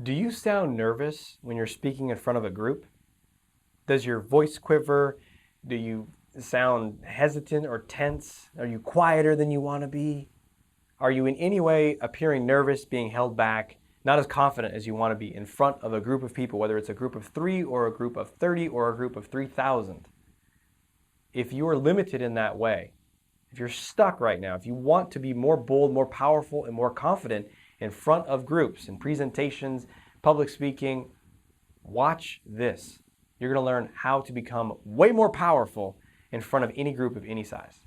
Do you sound nervous when you're speaking in front of a group? Does your voice quiver? Do you sound hesitant or tense? Are you quieter than you want to be? Are you in any way appearing nervous, being held back, not as confident as you want to be in front of a group of people, whether it's a group of 3 or a group of 30 or a group of 3,000? If you are limited in that way, if you're stuck right now, if you want to be more bold, more powerful, and more confident in front of groups and presentations, public speaking, watch this. You're going to learn how to become way more powerful in front of any group of any size.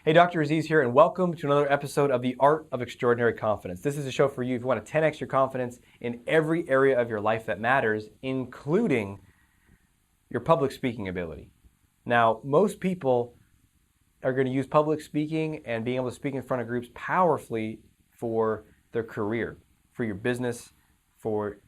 Hey, Dr. Aziz here, and welcome to another episode of The Art of Extraordinary Confidence. This is a show for you if you want to 10x your confidence in every area of your life that matters, including your public speaking ability. Now, most people are going to use public speaking and being able to speak in front of groups powerfully for their career, for your business, for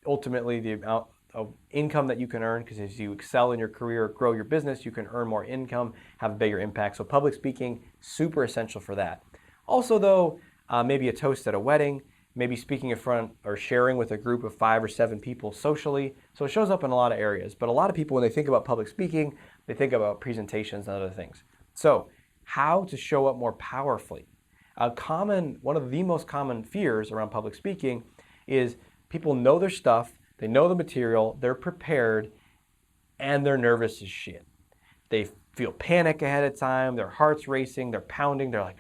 ultimately the amount of income that you can earn, because as you excel in your career, grow your business, you can earn more income, have a bigger impact. So public speaking, super essential for that. Also though, maybe a toast at a wedding, maybe speaking in front or sharing with a group of 5 or 7 people socially. So it shows up in a lot of areas. But a lot of people, when they think about public speaking, they think about presentations and other things. So how to show up more powerfully. One of the most common fears around public speaking is people know their stuff, they know the material, they're prepared, and they're nervous as shit. They feel panic ahead of time, their heart's racing, they're pounding, they're like,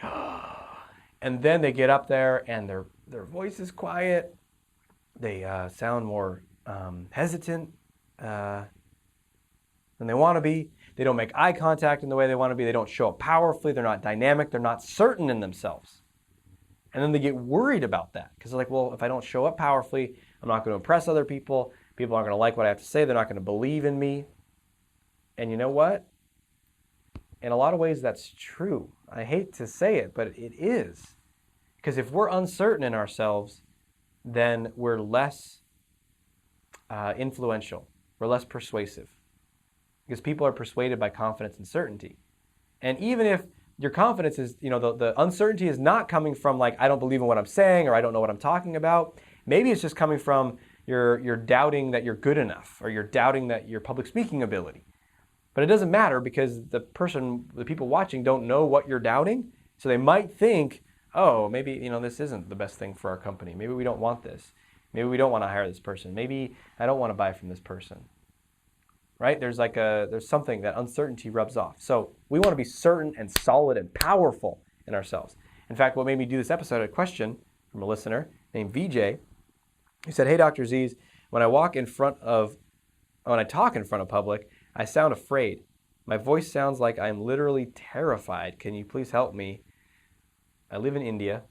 and then they get up there and their voice is quiet, they sound more hesitant than they want to be. They don't make eye contact in the way they want to be. They don't show up powerfully. They're not dynamic. They're not certain in themselves. And then they get worried about that because they're like, well, if I don't show up powerfully, I'm not going to impress other people. People aren't going to like what I have to say. They're not going to believe in me. And you know what? In a lot of ways, that's true. I hate to say it, but it is. Because if we're uncertain in ourselves, then we're less influential. We're less persuasive. Because people are persuaded by confidence and certainty. And even if your confidence is, the uncertainty is not coming from like, I don't believe in what I'm saying or I don't know what I'm talking about. Maybe it's just coming from you're doubting that you're good enough or you're doubting that your public speaking ability. But it doesn't matter because the people watching don't know what you're doubting. So they might think, oh, maybe, this isn't the best thing for our company. Maybe we don't want this. Maybe we don't want to hire this person. Maybe I don't want to buy from this person. Right? There's something that uncertainty rubs off. So we want to be certain and solid and powerful in ourselves. In fact, what made me do this episode, a question from a listener named VJ, who said, hey, Dr. Aziz, when I talk in front of public, I sound afraid. My voice sounds like I'm literally terrified. Can you please help me? I live in India.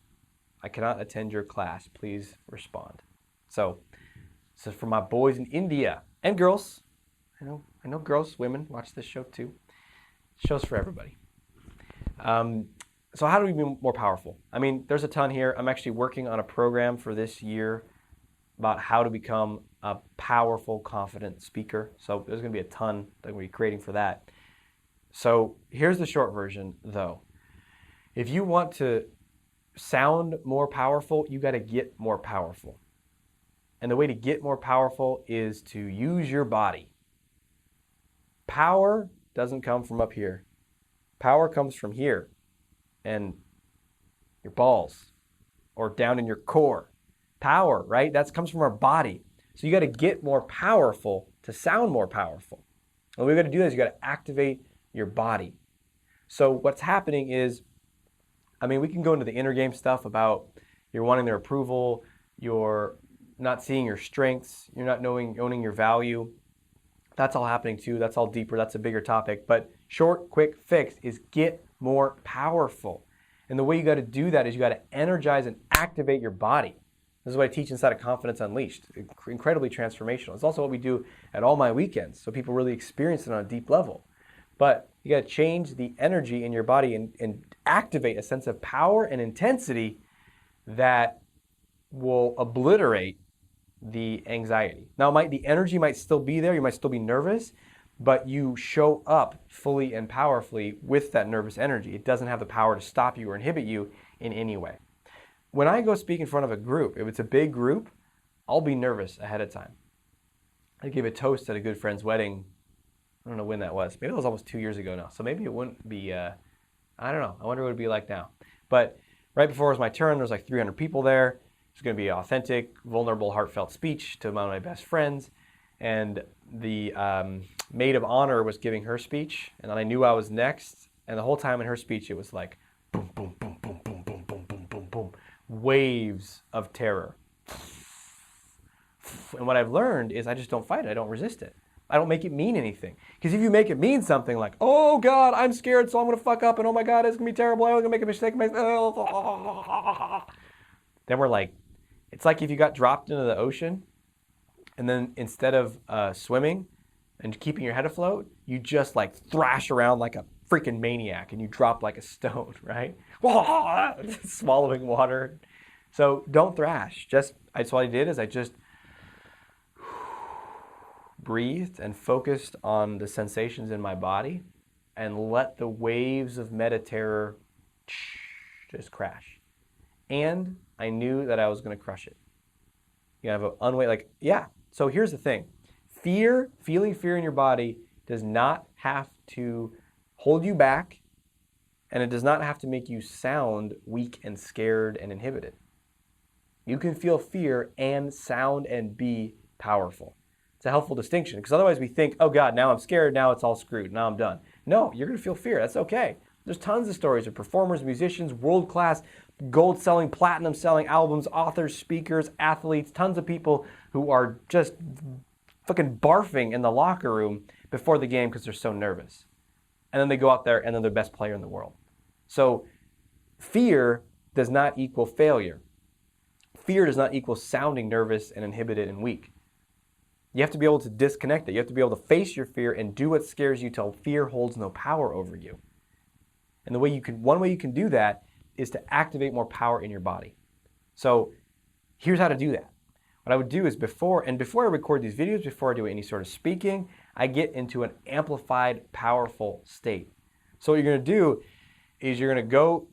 I cannot attend your class. Please respond. So for my boys in India and girls, I know girls, women watch this show too. Show's for everybody. So how do we be more powerful? I mean, there's a ton here. I'm actually working on a program for this year about how to become a powerful, confident speaker. So there's going to be a ton that I'm going to be creating for that. So here's the short version, though. If you want to sound more powerful, you got to get more powerful. And the way to get more powerful is to use your body. Power doesn't come from up here. Power comes from here and your balls or down in your core. Power, right? That comes from our body. So you got to get more powerful to sound more powerful. And what we got to do is you got to activate your body. So what's happening is, we can go into the inner game stuff about you're wanting their approval, you're not seeing your strengths, you're not owning your value. That's all happening too. That's all deeper. That's a bigger topic. But short, quick fix is get more powerful. And the way you got to do that is you got to energize and activate your body. This is what I teach inside of Confidence Unleashed. Incredibly transformational. It's also what we do at all my weekends. So people really experience it on a deep level. But you got to change the energy in your body and activate a sense of power and intensity that will obliterate the anxiety. Now, the energy might still be there. You might still be nervous, but you show up fully and powerfully with that nervous energy. It doesn't have the power to stop you or inhibit you in any way. When I go speak in front of a group, if it's a big group, I'll be nervous ahead of time. I gave a toast at a good friend's wedding. I don't know when that was. Maybe it was almost 2 years ago now. So maybe it wouldn't be, I don't know. I wonder what it would be like now. But right before it was my turn, there was like 300 people there. It's going to be an authentic, vulnerable, heartfelt speech to one of my best friends. And the maid of honor was giving her speech. And then I knew I was next. And the whole time in her speech, it was like boom, boom, boom, boom, boom, boom, boom, boom, boom, boom. Waves of terror. And what I've learned is I just don't fight it. I don't resist it. I don't make it mean anything. Because if you make it mean something like, oh God, I'm scared, so I'm going to fuck up, and oh my God, it's going to be terrible, I'm going to make a mistake. Then we're like, it's like if you got dropped into the ocean, and then instead of swimming and keeping your head afloat, you just like thrash around like a freaking maniac, and you drop like a stone, right? Swallowing water. So don't thrash. That's what I did is I just breathed and focused on the sensations in my body and let the waves of meta terror just crash. And I knew that I was going to crush it. You have an So here's the thing. Feeling fear in your body does not have to hold you back, and it does not have to make you sound weak and scared and inhibited. You can feel fear and sound and be powerful. It's a helpful distinction, because otherwise we think, oh God, now I'm scared, now it's all screwed, now I'm done. No, you're going to feel fear. That's okay. There's tons of stories of performers, musicians, world-class, gold-selling, platinum-selling albums, authors, speakers, athletes, tons of people who are just fucking barfing in the locker room before the game because they're so nervous. And then they go out there and they're the best player in the world. So fear does not equal failure. Fear does not equal sounding nervous and inhibited and weak. You have to be able to disconnect it. You have to be able to face your fear and do what scares you till fear holds no power over you. And one way you can do that is to activate more power in your body. So here's how to do that. What I would do is before I record these videos, before I do any sort of speaking, I get into an amplified, powerful state. So what you're going to do is you're going to go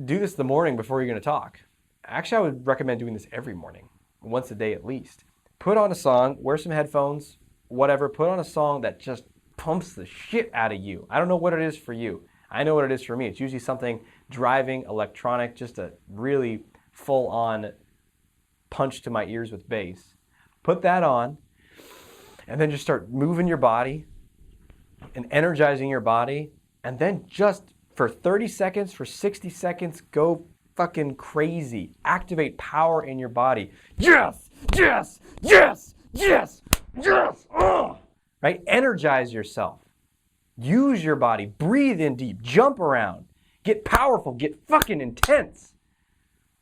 do this the morning before you're going to talk. Actually, I would recommend doing this every morning, once a day at least. Put on a song, wear some headphones, whatever. Put on a song that just pumps the shit out of you. I don't know what it is for you. I know what it is for me. It's usually something driving, electronic, just a really full-on punch to my ears with bass. Put that on, and then just start moving your body and energizing your body, and then just for 30 seconds, for 60 seconds, go fucking crazy. Activate power in your body. Yes! Yes! Yes! Yes! Yes! Right? Energize yourself. Use your body. Breathe in deep. Jump around. Get powerful. Get fucking intense.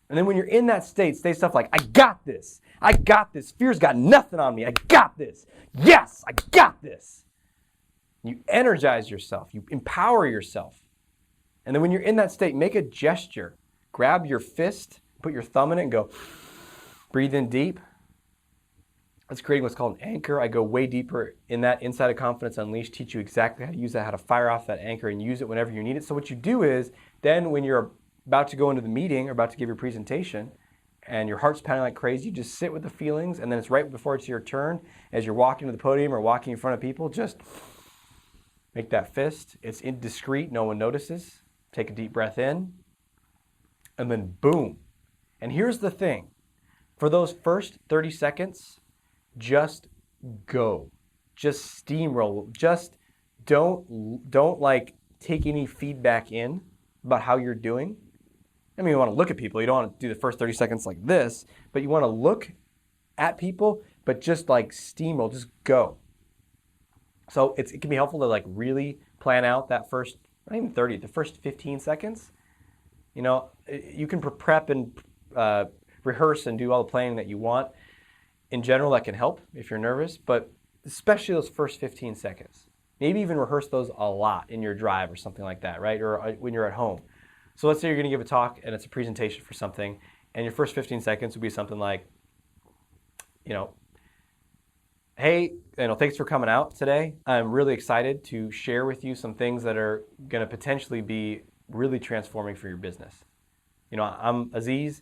And then when you're in that state, say stuff like, I got this. I got this. Fear's got nothing on me. I got this. Yes, I got this. You energize yourself. You empower yourself. And then when you're in that state, make a gesture. Grab your fist, put your thumb in it, and go, breathe in deep. That's creating what's called an anchor. I go way deeper in that Inside of Confidence Unleashed, teach you exactly how to use that, how to fire off that anchor and use it whenever you need it. So what you do is, then when you're about to go into the meeting or about to give your presentation and your heart's pounding like crazy, you just sit with the feelings, and then it's right before it's your turn, as you're walking to the podium or walking in front of people, just make that fist. It's indiscreet, no one notices. Take a deep breath in, and then boom. And here's the thing. For those first 30 seconds, just go. Just steamroll. Just don't like take any feedback in about how you're doing. I mean, you want to look at people. You don't want to do the first 30 seconds like this, but you want to look at people, but just like steamroll, just go. So it can be helpful to like really plan out that first, not even 30, the first 15 seconds. You know, you can prep and rehearse and do all the planning that you want. In general, that can help if you're nervous, but especially those first 15 seconds. Maybe even rehearse those a lot in your drive or something like that, right? Or when you're at home. So let's say you're going to give a talk and it's a presentation for something, and your first 15 seconds would be something like, you know, Hey, thanks for coming out today. I'm really excited to share with you some things that are going to potentially be really transforming for your business. I'm Aziz,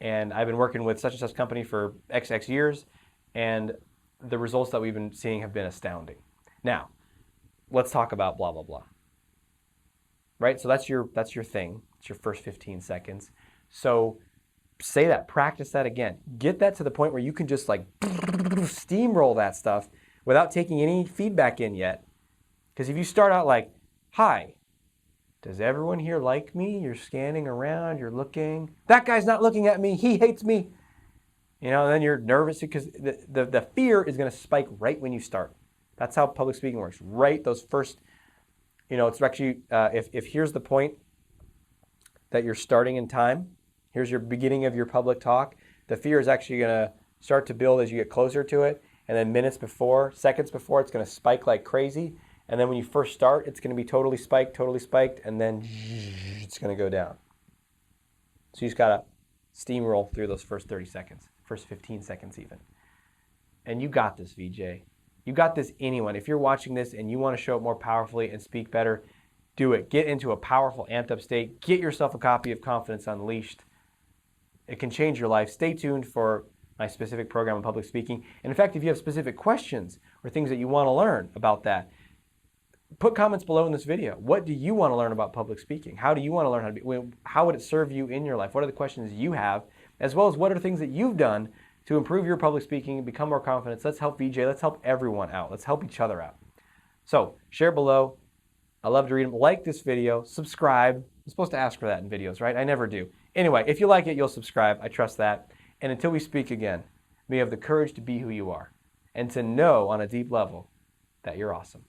and I've been working with such and such company for XX years, and the results that we've been seeing have been astounding. Now, let's talk about blah, blah, blah. Right? So that's your thing. It's your first 15 seconds. So say that, practice that again. Get that to the point where you can just like steamroll that stuff without taking any feedback in yet. Because if you start out like, hi, does everyone here like me? You're scanning around, you're looking. That guy's not looking at me, he hates me. Then you're nervous because the fear is going to spike right when you start. That's how public speaking works. Right, those first, it's actually, if here's the point that you're starting in time, here's your beginning of your public talk, the fear is actually going to start to build as you get closer to it. And then seconds before, it's going to spike like crazy. And then when you first start, it's going to be totally spiked. And then it's going to go down. So you just got to steamroll through those first 30 seconds, first 15 seconds even. And you got this, VJ. You got this, anyone. If you're watching this and you want to show up more powerfully and speak better, do it. Get into a powerful, amped up state. Get yourself a copy of Confidence Unleashed. It can change your life. Stay tuned for my specific program on public speaking. And in fact, if you have specific questions or things that you want to learn about that, put comments below in this video. What do you want to learn about public speaking? How do you want to learn how to be? How would it serve you in your life? What are the questions you have? As well as what are the things that you've done to improve your public speaking, become more confident? Let's help VJ. Let's help everyone out. Let's help each other out. So share below. I love to read them. Like this video. Subscribe. I'm supposed to ask for that in videos, right? I never do. Anyway, if you like it, you'll subscribe. I trust that. And until we speak again, may you have the courage to be who you are and to know on a deep level that you're awesome.